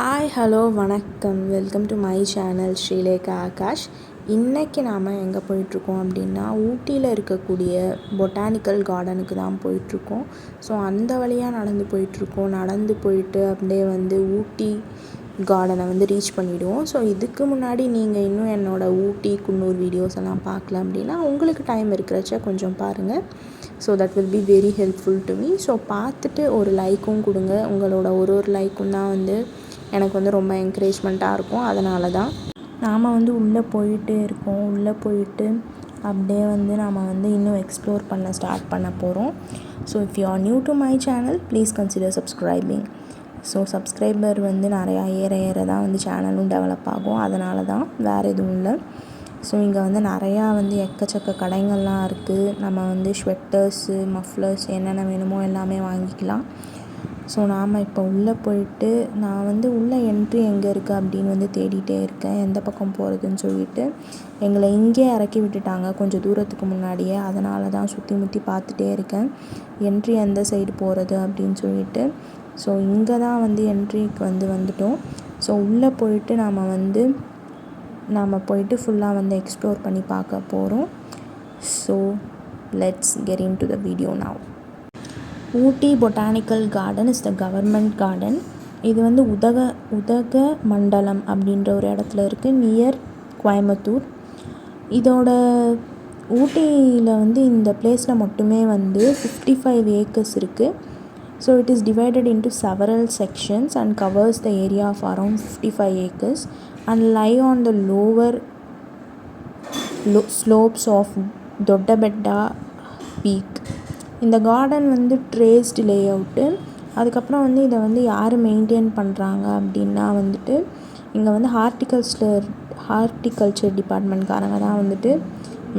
Hi hello வணக்கம். Welcome to my channel Srilekha Akash. இன்றைக்கி நாம் எங்கே போயிட்டுருக்கோம் அப்படின்னா ஊட்டியில் இருக்கக்கூடிய பொட்டானிக்கல் கார்டனுக்கு தான் போயிட்டுருக்கோம். ஸோ அந்த வழியாக நடந்து போயிட்டு அப்படியே ஊட்டி கார்டனை ரீச் பண்ணிவிடுவோம். ஸோ இதுக்கு முன்னாடி நீங்கள் இன்னும் என்னோடய ஊட்டி குன்னூர் வீடியோஸ் எல்லாம் பார்க்கல அப்படின்னா உங்களுக்கு டைம் இருக்கிறச்ச கொஞ்சம் பாருங்கள். So that will be very helpful to me. So பார்த்துட்டு ஒரு லைக்கும் கொடுங்க. உங்களோட ஒரு லைக்கும் தான் எனக்கு ரொம்ப என்கரேஜ்மெண்ட்டாக இருக்கும். அதனால தான் நாம் உள்ளே போயிட்டே இருக்கோம். உள்ளே போயிட்டு அப்படியே நாம் இன்னும் எக்ஸ்ப்ளோர் பண்ண ஸ்டார்ட் பண்ண போகிறோம். So if you are new to my channel please consider subscribing. So subscriber நிறையா ஏற தான் சேனலும் டெவலப் ஆகும். அதனால தான், வேறு எதுவும் இல்லை. ஸோ இங்கே நிறையா எக்கச்சக்க கடைங்கள்லாம் இருக்குது. நம்ம ஸ்வெட்டர்ஸு, மஃப்ளர்ஸ் என்னென்ன வேணுமோ எல்லாமே வாங்கிக்கலாம். ஸோ நாம் இப்போ உள்ளே போயிட்டு நான் உள்ளே என்ட்ரி எங்கே இருக்குது அப்படின்னு தேடிகிட்டே இருக்கேன், எந்த பக்கம் போகிறதுன்னு சொல்லிட்டு. எங்களை இங்கே இறக்கி விட்டுட்டாங்க கொஞ்சம் தூரத்துக்கு முன்னாடியே. அதனால தான் சுற்றி முற்றி பார்த்துட்டே இருக்கேன் என்ட்ரி எந்த சைடு போகிறது அப்படின்னு சொல்லிட்டு. ஸோ இங்கே தான் என்ட்ரிக்கு வந்துட்டோம். ஸோ உள்ளே போயிட்டு நாம் போயிட்டு ஃபுல்லாக எக்ஸ்ப்ளோர் பண்ணி பார்க்க போகிறோம். So let's get in to the video now. Ooty botanical garden is the government garden. இது உதக மண்டலம் அப்படின்ற ஒரு இடத்துல இருக்குது, நியர் கோயம்புத்தூர். இதோட ஊட்டியில் இந்த பிளேஸில் மட்டுமே 55 ஏக்கர்ஸ் இருக்குது. So it is divided into several sections and covers the area of around 55 acres and lie on the lower slopes of Doddabetta peak. இந்த கார்டன் ட்ரேஸ்டு லே அவுட்டு. அதுக்கப்புறம் இதை யார் மெயின்டைன் பண்ணுறாங்க அப்படின்னா இங்கே ஹார்டிகல்ச்சர் டிபார்ட்மெண்ட்காரங்க தான்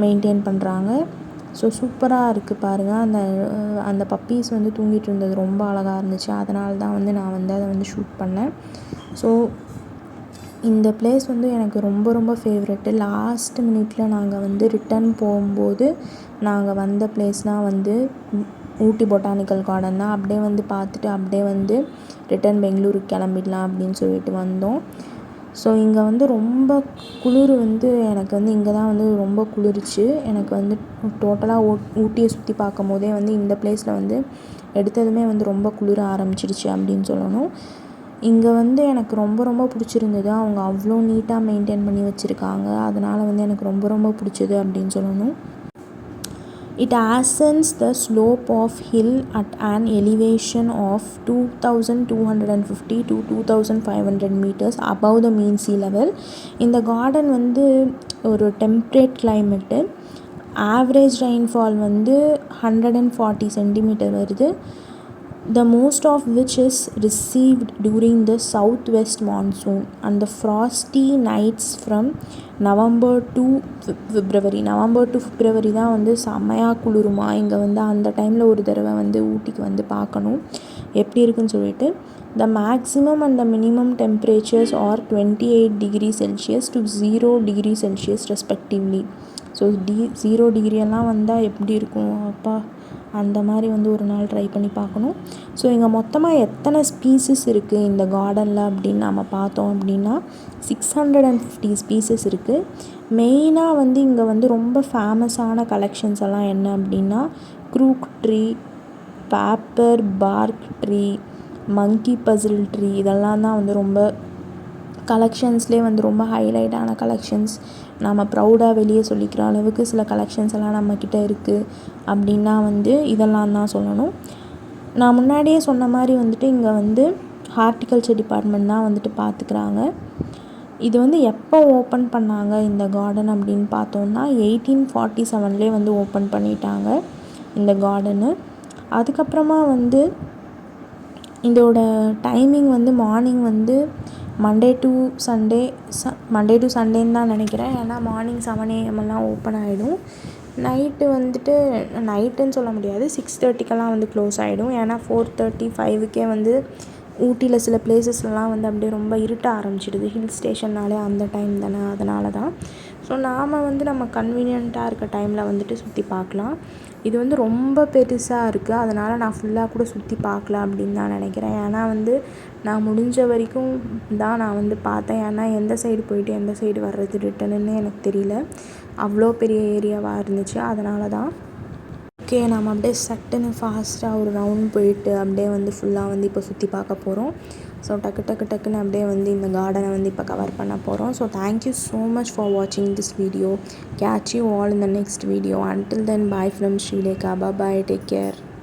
மெயின்டைன் பண்ணுறாங்க. ஸோ சூப்பராக இருக்குது பாருங்கள். அந்த பப்பீஸ் தூங்கிட்டு இருந்தது ரொம்ப அழகாக இருந்துச்சு. அதனால தான் நான் அதை ஷூட் பண்ணேன். ஸோ இந்த பிளேஸ் எனக்கு ரொம்ப ஃபேவரெட்டு. லாஸ்ட் மினிட்டில் நாங்கள் ரிட்டன் போகும்போது நாங்கள் வந்த பிளேஸ்னால் ஊட்டி பொட்டானிக்கல் கார்டன் தான். அப்படியே பார்த்துட்டு அப்படியே ரிட்டன் பெங்களூருக்கு கிளம்பிடலாம் அப்படின்னு சொல்லிட்டு வந்தோம். ஸோ இங்கே ரொம்ப குளிர் எனக்கு இங்கே தான் ரொம்ப குளிர்ச்சு. எனக்கு டோட்டலாக ஊட்டியை சுற்றி பார்க்கும் போதே இந்த பிளேஸில் எடுத்ததுமே ரொம்ப குளிர ஆரம்பிச்சிடுச்சு அப்படின்னு சொல்லணும். இங்கே எனக்கு ரொம்ப பிடிச்சிருந்தது. அவங்க அவ்வளோ நீட்டாக மெயின்டைன் பண்ணி வச்சுருக்காங்க. அதனால் எனக்கு ரொம்ப பிடிச்சது அப்படின்னு சொல்லணும். It ascends the slope of hill at an elevation of 2250 to 2500 meters above the mean sea level. இந்த கார்டன் ஒரு temperate climate. Average rainfall 140 centimetre வருது. The most of which is received during the southwest monsoon and the frosty nights from November to February. தான் செம்மையாக குளிருமா இங்கே. அந்த டைமில் ஒரு தடவை ஊட்டிக்கு பார்க்கணும் எப்படி இருக்குன்னு சொல்லிட்டு. The maximum and the minimum temperatures are 28 degrees Celsius to 0 degrees Celsius respectively. So 0 டிகிரியெல்லாம் எப்படி இருக்கும் அப்பா, அந்த மாதிரி ஒரு நாள் ட்ரை பண்ணி பார்க்கணும். ஸோ இங்கே மொத்தமாக எத்தனை ஸ்பீசிஸ் இருக்குது இந்த கார்டனில் அப்படின்னு நம்ம பார்த்தோம் அப்படின்னா 650 ஸ்பீசிஸ் இருக்குது. மெயினாக இங்கே ரொம்ப ஃபேமஸான கலெக்ஷன்ஸ் எல்லாம் என்ன அப்படின்னா crook tree, paper bark tree, monkey puzzle tree, இதெல்லாம் தான் ரொம்ப கலெக்ஷன்ஸ்லேயே ரொம்ப ஹைலைட்டான கலெக்ஷன்ஸ். நம்ம ப்ரௌடாக வெளியே சொல்லிக்கிற அளவுக்கு சில கலெக்ஷன்ஸ் எல்லாம் நம்மக்கிட்ட இருக்குது அப்படின்னா இதெல்லாம் தான் சொல்லணும். நான் முன்னாடியே சொன்ன மாதிரி இங்கே ஹார்டிகல்ச்சர் டிபார்ட்மெண்ட் தான் பார்த்துக்கிறாங்க. இது எப்போ ஓப்பன் பண்ணாங்க இந்த கார்டன் அப்படின்னு பார்த்தோன்னா 1847 ஓப்பன் பண்ணிட்டாங்க இந்த கார்டனு. அதுக்கப்புறமா இதோட டைமிங் மார்னிங் மண்டே டு சண்டேன்னு தான் நினைக்கிறேன். ஏன்னா மார்னிங் 7 AM எல்லாம் ஓப்பன் ஆகிடும். நைட்டு நைட்டுன்னு சொல்ல முடியாது, 6:30க்கெல்லாம் க்ளோஸ் ஆகிடும். ஏன்னா 4:30, 5க்கே ஊட்டியில் சில பிளேசஸ்லாம் வந்து அப்படியே ரொம்ப இருட்ட ஆரம்பிச்சிடுது, ஹில் ஸ்டேஷன்னாலே அந்த டைம் தானே, அதனால தான். ஸோ நாம் வந்து நம்ம கன்வீனியண்ட்டாக இருக்க டைமில் வந்துட்டு சுற்றி பார்க்கலாம். இது வந்து ரொம்ப பெருசாக இருக்குது, அதனால் நான் ஃபுல்லாக கூட சுற்றி பார்க்கல அப்படின்னு தான் நினைக்கிறேன். ஏன்னா வந்து நான் முடிஞ்ச வரைக்கும் தான் நான் வந்து பார்த்தேன். ஏன்னா எந்த சைடு போயிட்டு எந்த சைடு வர்றது ரிட்டனுன்னு எனக்கு தெரியல, அவ்வளோ பெரிய ஏரியாவாக இருந்துச்சு, அதனால தான். ஓகே, நம்ம அப்படியே சட்டுன்னு ஃபாஸ்ட்டாக ஒரு ரவுண்ட் போயிட்டு அப்படியே வந்து ஃபுல்லாக வந்து இப்போ சுற்றி பார்க்க போகிறோம். ஸோ டக்குன்னு அப்படியே வந்து இந்த கார்டனை வந்து இப்போ கவர் பண்ண போகிறோம். So thank you so much for வாட்சிங் this video. Catch you all in the next video. Until then, bye from Shrilekha. Bye bye, take care.